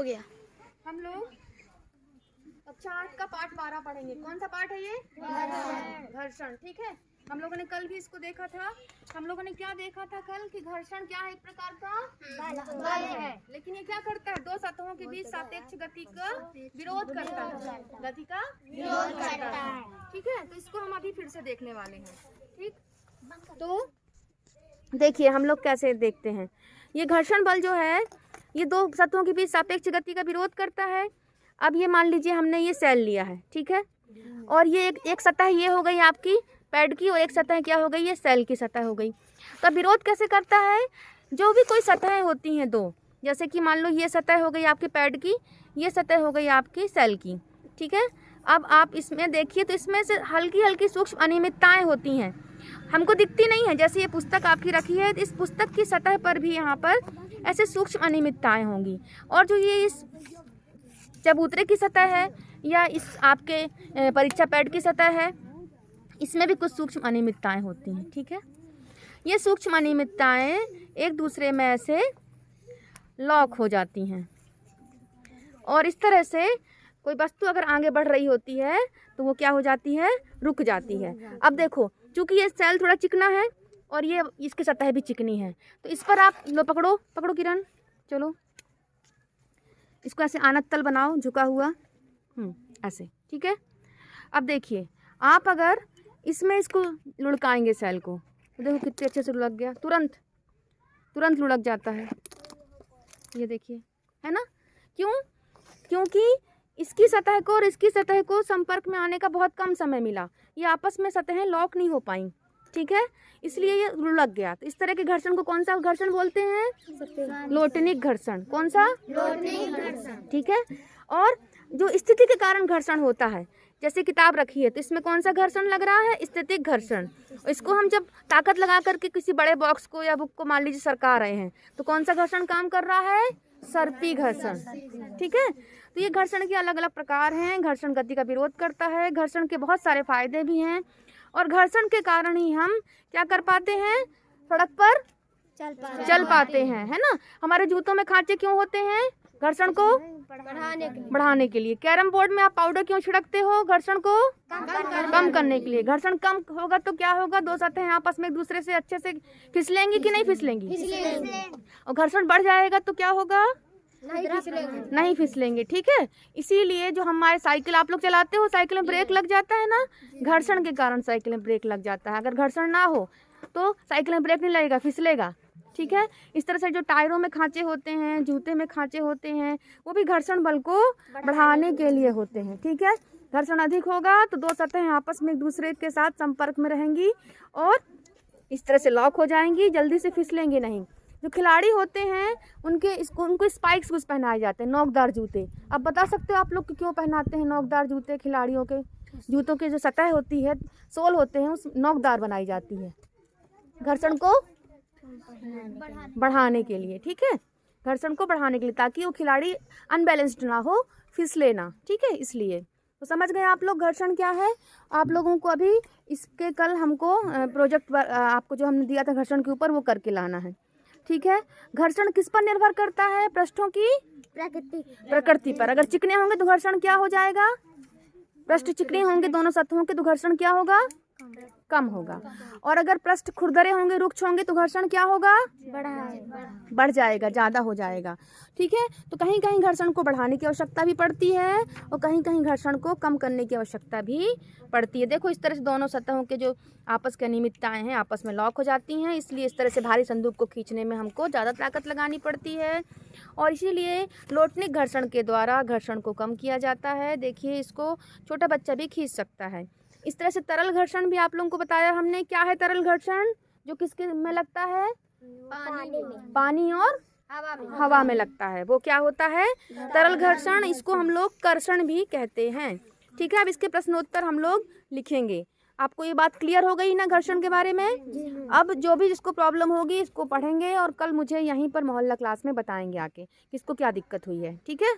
हो गया। हम लोग कक्षा 8 का पाठ 12 पढ़ेंगे। कौन सा पाठ है ये? घर्षण। ठीक है, हम लोगों ने कल भी इसको देखा था। हम लोगों ने क्या देखा था कल कि घर्षण क्या है? एक प्रकार का बल है, लेकिन ये क्या करता है? दो सतहों के बीच सापेक्ष गति का विरोध करता है, गति का विरोध करता है। ठीक है, तो इसको हम अभी फिर से देखने वाले हैं। ठीक, तो देखिए हम लोग कैसे देखते हैं। ये घर्षण बल जो है ये दो सतहों के बीच सापेक्ष गति का विरोध करता है। अब ये मान लीजिए हमने ये सेल लिया है, ठीक है, और ये एक सतह ये हो गई आपकी पैड की और एक सतह क्या हो गई? ये सेल की सतह हो गई। तो विरोध कैसे करता है? जो भी कोई सतहें होती हैं दो, जैसे कि मान लो ये सतह हो गई आपकी पैड की, ये सतह हो गई आपकी सेल की। ठीक है, अब आप इसमें देखिए तो इसमें से हल्की हल्की सूक्ष्म अनियमितताएं होती हैं, हमको दिखती नहीं है। जैसे ये पुस्तक आपकी रखी है, इस पुस्तक की सतह पर भी यहाँ पर ऐसे सूक्ष्म अनियमितताएं होंगी। और जो ये इस चबूतरे की सतह है या इस आपके परीक्षा पैड की सतह है, इसमें भी कुछ सूक्ष्म अनियमितताएं होती हैं। ठीक है, ये सूक्ष्म अनियमितताएं एक दूसरे में ऐसे लॉक हो जाती हैं और इस तरह से कोई वस्तु अगर आगे बढ़ रही होती है तो वो क्या हो जाती है? रुक जाती है। अब देखो, चूंकि ये सेल थोड़ा चिकना है और ये इसकी सतह भी चिकनी है, तो इस पर आप लो पकड़ो पकड़ो किरण, चलो इसको ऐसे आनत तल बनाओ झुका हुआ, ऐसे। ठीक है, अब देखिए आप अगर इसमें इसको लुढ़काएंगे सेल को तो देखो कितने अच्छे से लुढ़क गया, तुरंत लुढ़क जाता है। ये देखिए, है ना? क्यों? क्योंकि इसकी सतह को और इसकी सतह को संपर्क में आने का बहुत कम समय मिला, ये आपस में सतहें लॉक नहीं हो पाई। ठीक है, इसलिए ये लुढ़क गया। तो इस तरह के घर्षण को कौन सा घर्षण बोलते हैं? लोटनिक घर्षण। कौन सा? लोटनिक घर्षण। ठीक है, और जो स्थिति के कारण घर्षण होता है, जैसे किताब रखी है तो इसमें कौन सा घर्षण लग रहा है? स्थितिक घर्षण। इसको हम जब ताकत लगा करके किसी बड़े बॉक्स को या बुक को मान लीजिए सरका रहे हैं तो कौन सा घर्षण काम कर रहा है? सर्पी घर्षण। ठीक है, तो ये घर्षण के अलग अलग प्रकार हैं। घर्षण गति का विरोध करता है, घर्षण के बहुत सारे फायदे भी हैं और घर्षण के कारण ही हम क्या कर पाते हैं? सड़क पर चल पाते हैं, है ना? हमारे जूतों में खांचे क्यों होते हैं? घर्षण को बढ़ाने के लिए। कैरम बोर्ड में आप पाउडर क्यों छिड़कते हो? घर्षण को कम करने के लिए। घर्षण कम होगा तो क्या होगा? दो सतहें आपस में एक दूसरे से अच्छे से फिसलेंगी कि नहीं फिसलेंगी? और घर्षण बढ़ जाएगा तो क्या होगा? नहीं फिसलेंगे। ठीक है, इसीलिए जो हमारे साइकिल आप लोग चलाते हो, साइकिल में ब्रेक लग जाता है ना, घर्षण के कारण साइकिल में ब्रेक लग जाता है। अगर घर्षण ना हो तो साइकिल में ब्रेक नहीं लगेगा, फिसलेगा। ठीक है, इस तरह से जो टायरों में खांचे होते हैं, जूते में खांचे होते हैं, वो भी घर्षण बल को बढ़ाने के लिए होते हैं। ठीक है, घर्षण अधिक होगा तो दो सतहें आपस में एक दूसरे के साथ संपर्क में रहेंगी और इस तरह से लॉक हो जाएंगी, जल्दी से फिसलेंगे नहीं। जो खिलाड़ी होते हैं उनको स्पाइक्स कुछ पहनाए जाते हैं, नोकदार जूते। अब बता सकते हो आप लोग कि क्यों पहनाते हैं नोकदार जूते? खिलाड़ियों के जूतों की जो सतह होती है, सोल होते हैं, उस नोकदार बनाई जाती है घर्षण को बढ़ाने के लिए। ठीक है, घर्षण को बढ़ाने के लिए, ताकि वो खिलाड़ी अनबैलेंस्ड ना हो, फिसले ना। ठीक है, इसलिए तो समझ गए आप लोग घर्षण क्या है। आप लोगों को अभी इसके कल हमको प्रोजेक्ट आपको जो हमने दिया था घर्षण के ऊपर वो करके लाना है। ठीक है, घर्षण किस पर निर्भर करता है? पृष्ठों की प्रकृति पर। अगर चिकने होंगे तो घर्षण क्या हो जाएगा? पृष्ठ चिकने होंगे दोनों सतहों के तो घर्षण क्या होगा? कम होगा। और अगर पृष्ठ खुरदरे होंगे, रुक्ष होंगे तो घर्षण क्या होगा? बढ़ जाएगा, ज़्यादा हो जाएगा। ठीक है, तो कहीं कहीं घर्षण को बढ़ाने की आवश्यकता भी पड़ती है और कहीं कहीं घर्षण को कम करने की आवश्यकता भी पड़ती है। देखो इस तरह से दोनों सतहों के जो आपस की अनियमितताएं हैं आपस में लॉक हो जाती हैं, इसलिए इस तरह से भारी संदूक को खींचने में हमको ज़्यादा ताकत लगानी पड़ती है और इसीलिए लोटनिक घर्षण के द्वारा घर्षण को कम किया जाता है। देखिए इसको छोटा बच्चा भी खींच सकता है। इस तरह से तरल घर्षण भी आप लोगों को बताया हमने। क्या है तरल घर्षण? जो किसके में लगता है? पानी और हवा में लगता है, वो क्या होता है? तरल घर्षण। इसको हम लोग कर्षण भी कहते हैं। ठीक है, अब इसके प्रश्नोत्तर हम लोग लिखेंगे। आपको ये बात क्लियर हो गई ना घर्षण के बारे में? अब जो भी जिसको प्रॉब्लम होगी इसको पढ़ेंगे और कल मुझे यहीं पर मोहल्ला क्लास में बताएंगे आके किसको क्या दिक्कत हुई है। ठीक है।